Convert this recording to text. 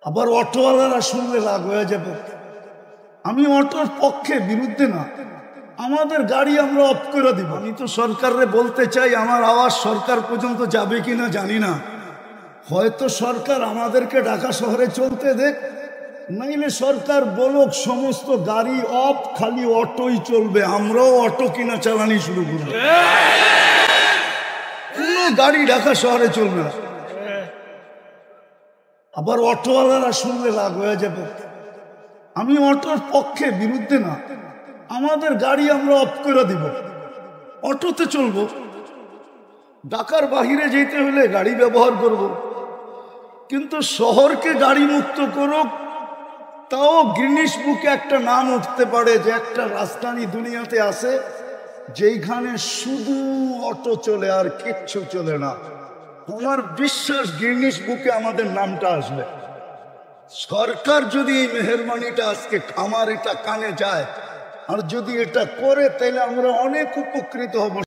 আবার অটোওয়ালারা শুনলে রাগ হয়ে যাবে। আমি অটোর পক্ষে, বিরুদ্ধে না। আমাদের গাড়ি আমরা অফ করে দিব। আমি তো সরকারে বলতে চাই, আমার আওয়াজ সরকার পর্যন্ত যাবে কিনা জানি না। হয়তো সরকার আমাদেরকে ঢাকা শহরে চলতে দেখ, নাইলে সরকার বলুক সমস্ত গাড়ি অফ, খালি অটোই চলবে, আমরাও অটো কিনা চালানি শুরু করব। কোনো গাড়ি ঢাকা শহরে চলবে না। আবার অটোওয়ালারা শুনলে রাগ হয়ে যাবে। আমি অটোর পক্ষে, বিরুদ্ধে না। আমাদের গাড়ি আমরা অফ করে দিব, অটোতে চলবো। ঢাকার বাহিরে যেতে হলে গাড়ি ব্যবহার করব, কিন্তু শহরকে গাড়ি মুক্ত করুক, তাও গিনিস বুকে একটা নাম উঠতে পারে যে একটা রাজধানী দুনিয়াতে আছে যেইখানে শুধু অটো চলে আর কিচ্ছু চলে না। আমার বিশ্বাস গিনিস বুকে আমাদের নামটা আসবে। সরকার যদি এই মেহেরবানিটা আজকে আমার এটা কানে যায় আর যদি এটা করে, তাহলে আমরা অনেক উপকৃত হব।